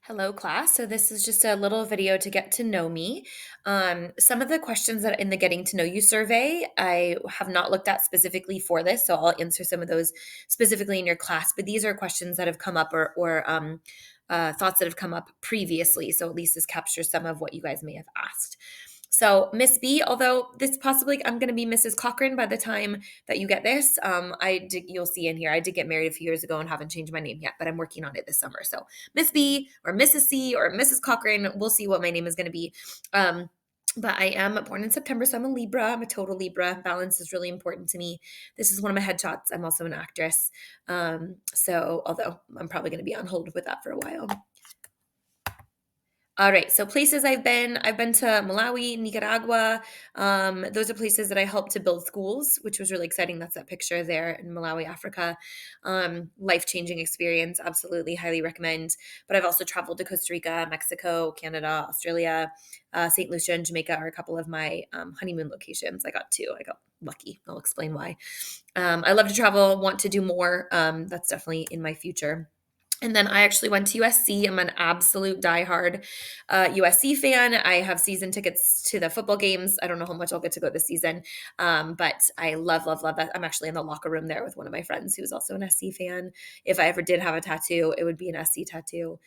Hello, class. So this is just a little video to get to know me. Some of the questions that in the Getting to Know You survey, I have not looked at specifically for this, so I'll answer some of those specifically in your class. But these are questions that have come up or thoughts that have come up previously. So at least this captures some of what you guys may have asked. So Miss B, although this possibly I'm going to be Mrs. Cochran by the time that you get this. You'll see in here I did get married a few years ago and haven't changed my name yet, but I'm working on it this summer. So Miss B or Mrs. C or Mrs. Cochran, we'll see what my name is going to be. But I am born in September, so I'm a Libra. I'm a total Libra. Balance is really important to me. This is one of my headshots. I'm also an actress. So although I'm probably going to be on hold with that for a while. All right, so places I've been to Malawi, Nicaragua. Those are places that I helped to build schools, which was really exciting. That's that picture there in Malawi, Africa. Life-changing experience, absolutely, highly recommend. But I've also traveled to Costa Rica, Mexico, Canada, Australia, St. Lucia, and Jamaica are a couple of my honeymoon locations. I got two. I got lucky. I'll explain why. I love to travel, want to do more. That's definitely in my future. And then I actually went to USC. I'm an absolute diehard USC fan. I have season tickets to the football games. I don't know how much I'll get to go this season, but I love, love, love that. I'm actually in the locker room there with one of my friends who's also an SC fan. If I ever did have a tattoo, it would be an SC tattoo.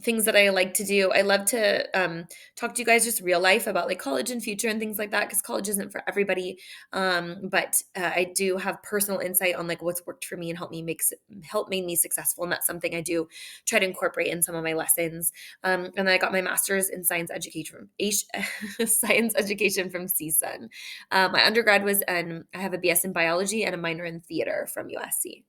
Things that I like to do, I love to talk to you guys just real life about like college and future and things like that because college isn't for everybody. But I do have personal insight on like what's worked for me and help make me successful, and that's something I do try to incorporate in some of my lessons. And then I got my master's in science education science education from CSUN. My undergrad was I have a BS in biology and a minor in theater from USC.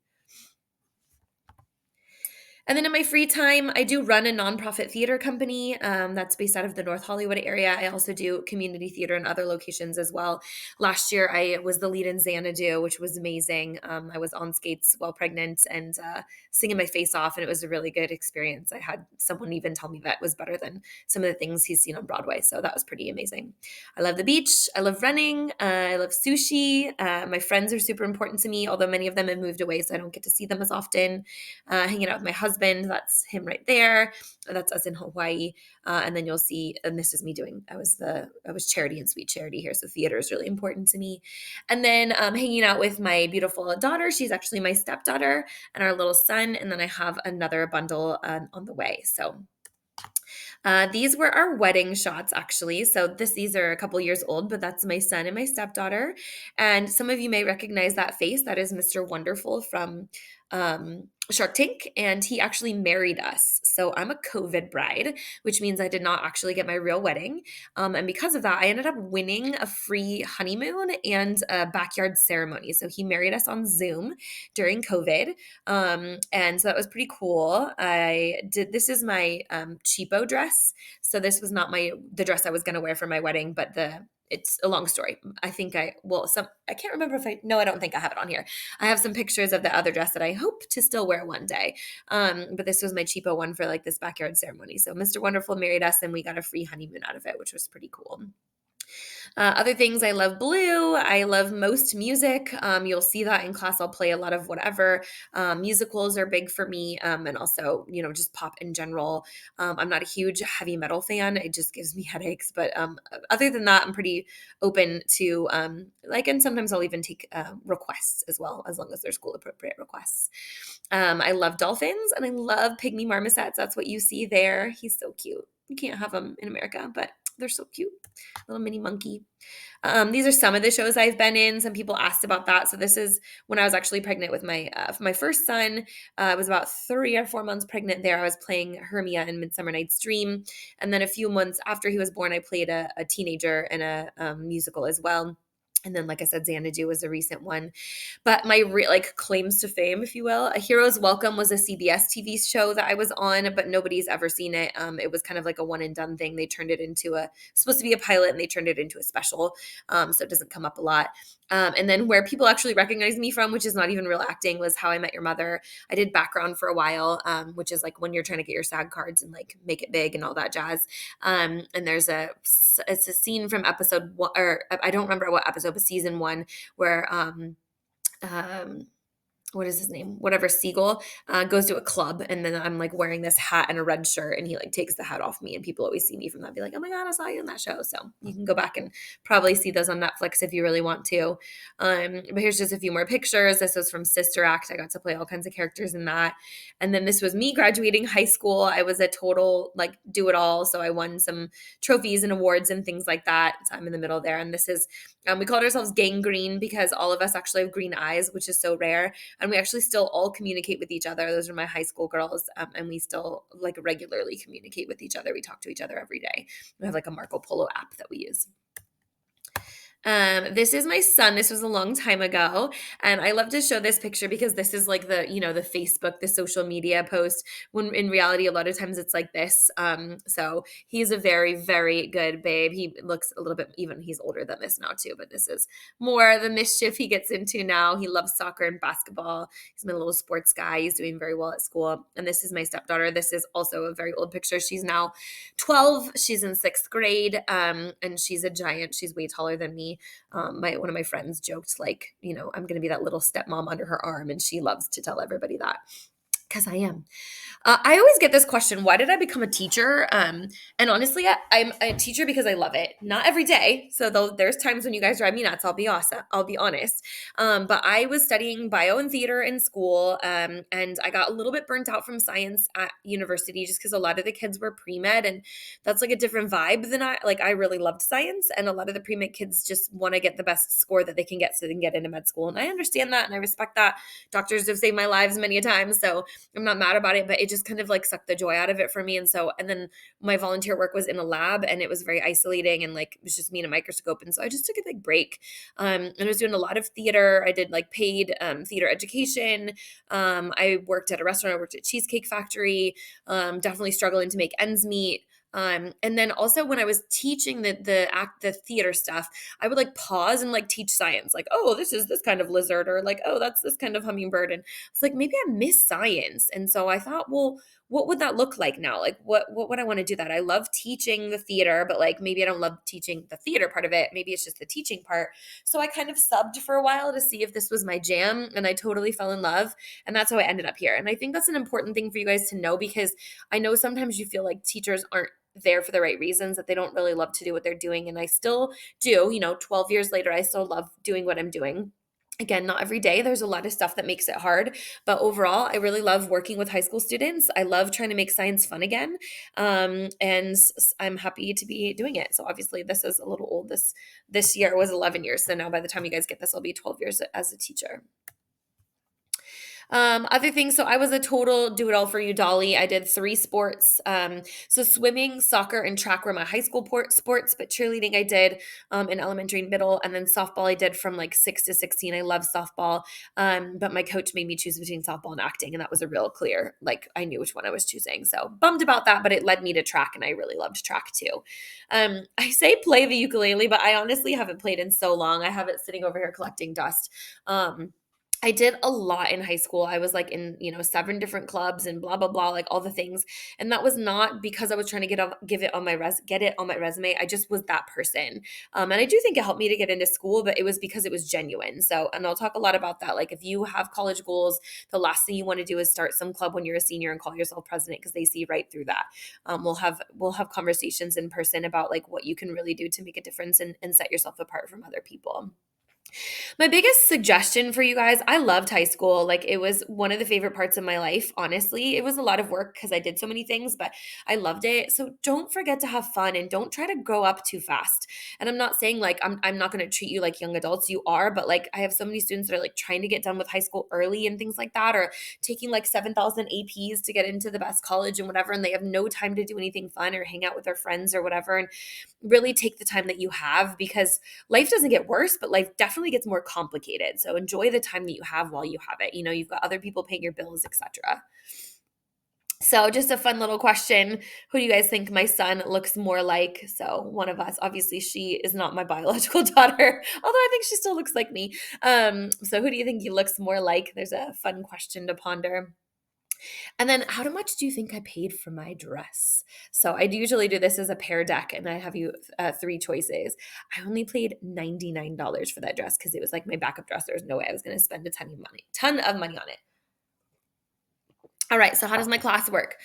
And then in my free time, I do run a nonprofit theater company that's based out of the North Hollywood area. I also do community theater in other locations as well. Last year, I was the lead in Xanadu, which was amazing. I was on skates while pregnant and singing my face off, and it was a really good experience. I had someone even tell me that was better than some of the things he's seen on Broadway, so that was pretty amazing. I love the beach. I love running. I love sushi. My friends are super important to me, although many of them have moved away, so I don't get to see them as often. Hanging out with my husband. That's him right there. That's us in Hawaii. And then you'll see, and this is me doing, I was charity and sweet charity here. So theater is really important to me. And then hanging out with my beautiful daughter. She's actually my stepdaughter, and our little son. And then I have another bundle on the way. So these were our wedding shots, actually. So these are a couple years old, but that's my son and my stepdaughter. And some of you may recognize that face. That is Mr. Wonderful from Shark Tank, and he actually married us. So I'm a COVID bride, which means I did not actually get my real wedding. And because of that, I ended up winning a free honeymoon and a backyard ceremony. So he married us on Zoom during COVID. And so that was pretty cool. This is my cheapo dress. So this was not the dress I was going to wear for my wedding, but it's a long story. I can't remember no, I don't think I have it on here. I have some pictures of the other dress that I hope to still wear one day. But this was my cheapo one for like this backyard ceremony. So Mr. Wonderful married us and we got a free honeymoon out of it, which was pretty cool. Other things, I love blue. I love most music. You'll see that in class. I'll play a lot of whatever. Musicals are big for me, and also, just pop in general. I'm not a huge heavy metal fan. It just gives me headaches. But other than that, I'm pretty open to and sometimes I'll even take requests as well, as long as they're school appropriate requests. I love dolphins and I love pygmy marmosets. That's what you see there. He's so cute. You can't have them in America, but they're so cute. Little mini monkey. These are some of the shows I've been in. Some people asked about that. So this is when I was actually pregnant with my first son. I was about 3 or 4 months pregnant there. I was playing Hermia in Midsummer Night's Dream. And then a few months after he was born, I played a teenager in a musical as well. And then, like I said, Xanadu was a recent one. But my claims to fame, if you will, A Hero's Welcome was a CBS TV show that I was on, but nobody's ever seen it. It was kind of like a one and done thing. They turned it into supposed to be a pilot, and they turned it into a special. So it doesn't come up a lot. And then where people actually recognize me from, which is not even real acting, was How I Met Your Mother. I did background for a while, which is like when you're trying to get your SAG cards and like make it big and all that jazz. And it's a scene from episode one, or I don't remember what episode, but season one, where what is his name? Whatever Siegel goes to a club, and then I'm like wearing this hat and a red shirt, and he like takes the hat off me, and people always see me from that, be like, "Oh my god, I saw you in that show." So you can go back and probably see those on Netflix if you really want to. But here's just a few more pictures. This was from Sister Act. I got to play all kinds of characters in that, and then this was me graduating high school. I was a total like do it all, so I won some trophies and awards and things like that. So I'm in the middle there, and this is we called ourselves Gang Green because all of us actually have green eyes, which is so rare, and we actually still all communicate with each other. Those are my high school girls, and we still like regularly communicate with each other. We talk to each other every day. We have like a Marco Polo app that we use. This is my son. This was a long time ago. And I love to show this picture because this is like the Facebook, the social media post, when in reality, a lot of times it's like this. So he's a very, very good babe. He looks a little bit, even he's older than this now too, but this is more the mischief he gets into now. He loves soccer and basketball. He's my little sports guy. He's doing very well at school. And this is my stepdaughter. This is also a very old picture. She's now 12. She's in sixth grade. And she's a giant. She's way taller than me. My one of my friends joked like, I'm going to be that little stepmom under her arm, and she loves to tell everybody that because I am. I always get this question, why did I become a teacher? And honestly, I'm a teacher because I love it. Not every day. So there's times when you guys drive me nuts. I'll be awesome. I'll be honest. But I was studying bio and theater in school. And I got a little bit burnt out from science at university just because a lot of the kids were pre-med, and that's like a different vibe than I really loved science. And a lot of the pre-med kids just want to get the best score that they can get so they can get into med school. And I understand that. And I respect that. Doctors have saved my lives many a time. So I'm not mad about it, but it just kind of like sucked the joy out of it for me. And then my volunteer work was in a lab, and it was very isolating, and like it was just me and a microscope. And so I just took a big break. And I was doing a lot of theater. I did like paid theater education. I worked at a restaurant. I worked at Cheesecake Factory. Definitely struggling to make ends meet. And then also when I was teaching the theater stuff, I would like pause and like teach science, like, oh, this is this kind of lizard, or like, oh, that's this kind of hummingbird. And it's like, maybe I miss science. And so I thought, well, what would that look like now? Like, what would I want to do that? I love teaching the theater, but like, maybe I don't love teaching the theater part of it. Maybe it's just the teaching part. So I kind of subbed for a while to see if this was my jam, and I totally fell in love. And that's how I ended up here. And I think that's an important thing for you guys to know, because I know sometimes you feel like teachers aren't there for the right reasons, that they don't really love to do what they're doing. And I still do, 12 years later, I still love doing what I'm doing. Again, not every day. There's a lot of stuff that makes it hard, but overall, I really love working with high school students. I love trying to make science fun again. And I'm happy to be doing it. So obviously this is a little old. This year was 11 years. So now by the time you guys get this, I'll be 12 years as a teacher. Other things. So I was a total do it all for you dolly. I did 3 sports. So swimming, soccer, and track were my high school sports, but cheerleading I did in elementary and middle, and then softball I did from like 6 to 16. I love softball. But my coach made me choose between softball and acting, and that was a real clear, like I knew which one I was choosing. So bummed about that, but it led me to track, and I really loved track too. I say play the ukulele, but I honestly haven't played in so long. I have it sitting over here collecting dust. I did a lot in high school. I was like in, 7 different clubs and blah, blah, blah, like all the things. And that was not because I was trying to get it on my resume. I just was that person. And I do think it helped me to get into school, but it was because it was genuine. So, and I'll talk a lot about that. Like if you have college goals, the last thing you want to do is start some club when you're a senior and call yourself president, because they see right through that. We'll have conversations in person about like what you can really do to make a difference and set yourself apart from other people. My biggest suggestion for you guys, I loved high school. Like it was one of the favorite parts of my life. Honestly, it was a lot of work because I did so many things, but I loved it. So don't forget to have fun and don't try to grow up too fast. And I'm not saying like I'm not going to treat you like young adults. You are, but like I have so many students that are like trying to get done with high school early and things like that, or taking like 7,000 APs to get into the best college and whatever, and they have no time to do anything fun or hang out with their friends or whatever. And really take the time that you have, because life doesn't get worse, but life definitely gets more complicated. So enjoy the time that you have while you have it. You've got other people paying your bills, etc. So just a fun little question. Who do you guys think my son looks more like? So one of us, obviously she is not my biological daughter, although I think she still looks like me. So who do you think he looks more like? There's a fun question to ponder. And then how much do you think I paid for my dress? So I usually do this as a pair deck, and I have you three choices. I only paid $99 for that dress because it was like my backup dress. There's no way I was going to spend a ton of money on it. All right, so how does my class work?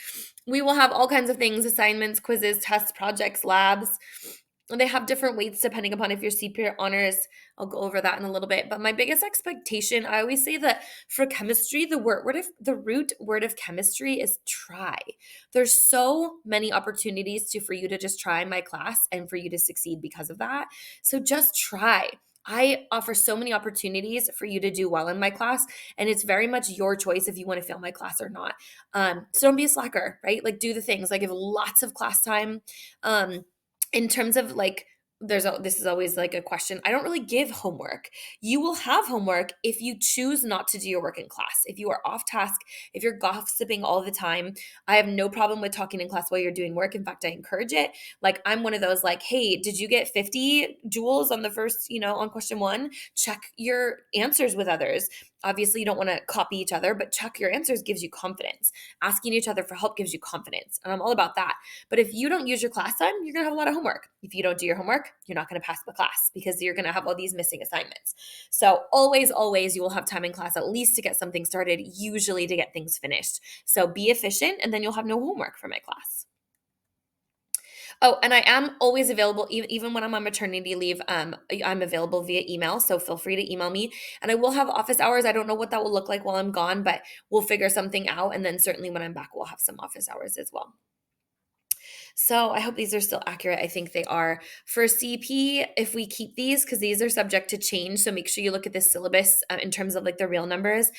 We will have all kinds of things: assignments, quizzes, tests, projects, labs. And they have different weights depending upon if you're CP or honors. I'll go over that in a little bit. But my biggest expectation, I always say that for chemistry, the root word of chemistry is try. There's so many opportunities for you to just try my class and for you to succeed because of that. So just try. I offer so many opportunities for you to do well in my class, and it's very much your choice if you want to fail my class or not. So don't be a slacker, right? Like do the things. I give lots of class time. In terms of like, this is always like a question. I don't really give homework. You will have homework if you choose not to do your work in class. If you are off task, if you're gossiping all the time, I have no problem with talking in class while you're doing work. In fact, I encourage it. Like I'm one of those like, hey, did you get 50 joules on the first, on question one? Check your answers with others. Obviously, you don't want to copy each other, but check your answers gives you confidence. Asking each other for help gives you confidence. And I'm all about that. But if you don't use your class time, you're going to have a lot of homework. If you don't do your homework, you're not going to pass the class because you're going to have all these missing assignments. So always, you will have time in class at least to get something started, usually to get things finished. So be efficient, and then you'll have no homework for my class. Oh, and I am always available, even when I'm on maternity leave. I'm available via email, so feel free to email me. And I will have office hours. I don't know what that will look like while I'm gone, but we'll figure something out. And then certainly when I'm back, we'll have some office hours as well. So I hope these are still accurate. I think they are. For CP, if we keep these, because these are subject to change, so make sure you look at the syllabus in terms of like the real numbers.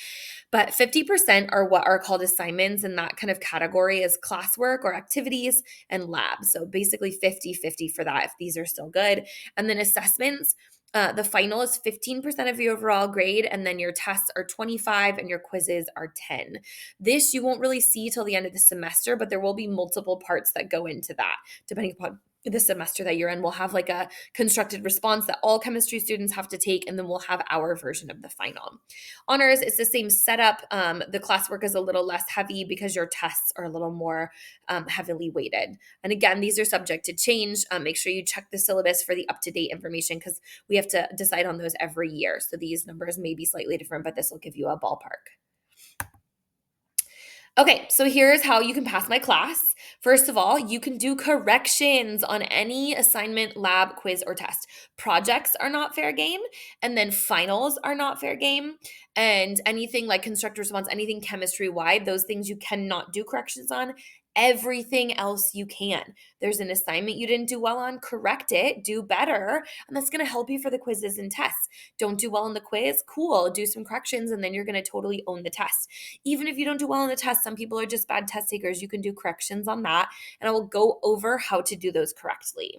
But 50% are what are called assignments, and that kind of category is classwork or activities and labs. So basically 50-50 for that if these are still good. And then assessments, the final is 15% of your overall grade, and then your tests are 25 and your quizzes are 10. This you won't really see till the end of the semester, but there will be multiple parts that go into that depending upon the semester that you're in. We'll have like a constructed response that all chemistry students have to take, and then we'll have our version of the final. Honors, it's the same setup. The classwork is a little less heavy because your tests are a little more heavily weighted. And again, these are subject to change. Make sure you check the syllabus for the up-to-date information because we have to decide on those every year. So these numbers may be slightly different, but this will give you a ballpark. Okay, so here's how you can pass my class. First of all, you can do corrections on any assignment, lab, quiz, or test. Projects are not fair game, and then finals are not fair game. And anything like constructive response, anything chemistry wide, those things you cannot do corrections on. Everything else you can. There's an assignment you didn't do well on, correct it, do better, and that's going to help you for the quizzes and tests. Don't do well in the quiz, cool, do some corrections, and then you're going to totally own the test. Even if you don't do well in the test, some people are just bad test takers. You can do corrections on that, and I will go over how to do those correctly.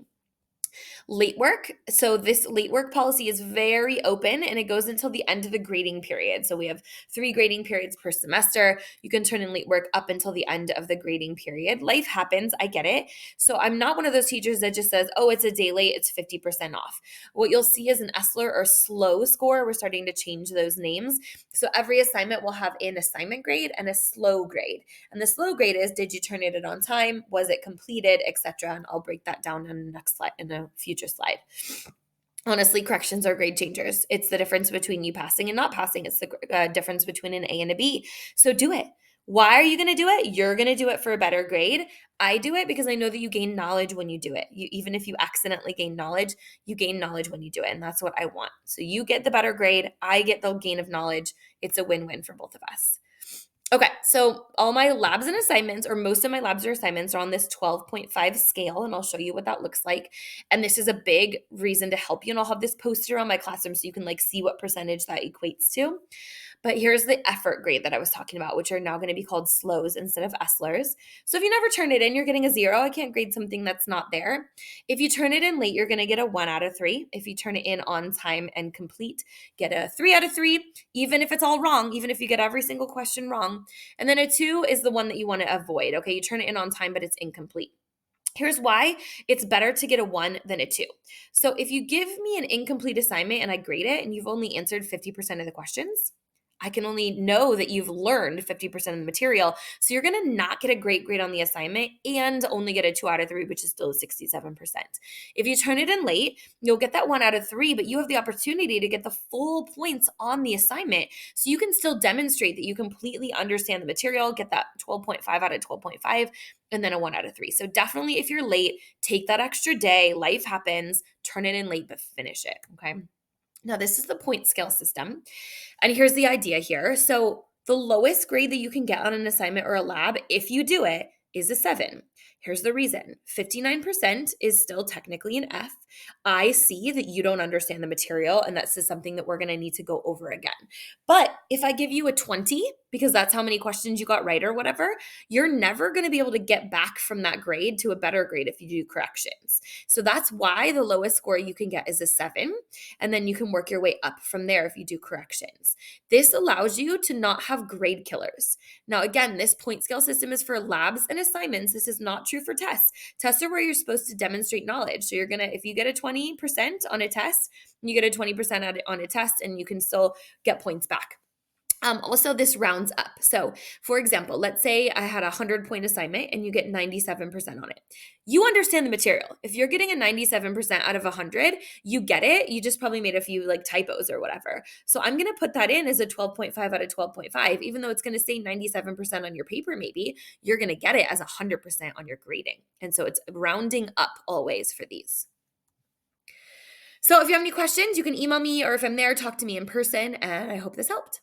Late work. So this late work policy is very open, and it goes until the end of the grading period. So we have 3 grading periods per semester. You can turn in late work up until the end of the grading period. Life happens. I get it. So I'm not one of those teachers that just says, oh, it's a day late, it's 50% off. What you'll see is an ESLR or slow score. We're starting to change those names. So every assignment will have an assignment grade and a slow grade. And the slow grade is, did you turn it in on time? Was it completed, etc. And I'll break that down in the next slide, in a future slide. Honestly, corrections are grade changers. It's the difference between you passing and not passing. It's the difference between an A and a B. So do it. Why are you going to do it? You're going to do it for a better grade. I do it because I know that you gain knowledge when you do it. Even if you accidentally gain knowledge, you gain knowledge when you do it. And that's what I want. So you get the better grade. I get the gain of knowledge. It's a win-win for both of us. Okay, so all my labs and assignments, or most of my labs or assignments, are on this 12.5 scale, and I'll show you what that looks like. And this is a big reason to help you, and I'll have this poster on my classroom so you can like see what percentage that equates to. But here's the effort grade that I was talking about, which are now going to be called slows instead of ESLRs. So if you never turn it in, you're getting a 0. I can't grade something that's not there. If you turn it in late, you're going to get a 1 out of 3. If you turn it in on time and complete, get a 3 out of 3, even if it's all wrong, even if you get every single question wrong. And then a 2 is the one that you want to avoid. Okay, you turn it in on time, but it's incomplete. Here's why it's better to get a 1 than a 2. So if you give me an incomplete assignment and I grade it and you've only answered 50% of the questions, I can only know that you've learned 50% of the material. So you're going to not get a great grade on the assignment and only get a 2 out of 3, which is still a 67%. If you turn it in late, you'll get that 1 out of 3, but you have the opportunity to get the full points on the assignment. So you can still demonstrate that you completely understand the material, get that 12.5 out of 12.5, and then a 1 out of 3. So definitely if you're late, take that extra day. Life happens, turn it in late, but finish it. Okay. Now, this is the point scale system. And here's the idea here. So, the lowest grade that you can get on an assignment or a lab, if you do it, is a 7. Here's the reason 59% is still technically an F. I see that you don't understand the material, and that's just something that we're going to need to go over again. But if I give you a 20, because that's how many questions you got right or whatever, you're never going to be able to get back from that grade to a better grade if you do corrections. So that's why the lowest score you can get is a 7. And then you can work your way up from there if you do corrections. This allows you to not have grade killers. Now, again, this point scale system is for labs and assignments. This is not true for tests. Tests are where you're supposed to demonstrate knowledge. So if you get a 20% on a test, you get a 20% on a test, and you can still get points back. Also, this rounds up. So, for example, let's say I had a 100-point assignment and you get 97% on it. You understand the material. If you're getting a 97% out of 100, you get it. You just probably made a few like typos or whatever. So I'm going to put that in as a 12.5 out of 12.5, even though it's going to say 97% on your paper, maybe you're going to get it as 100% on your grading. And so it's rounding up always for these. So if you have any questions, you can email me, or if I'm there, talk to me in person, and I hope this helped.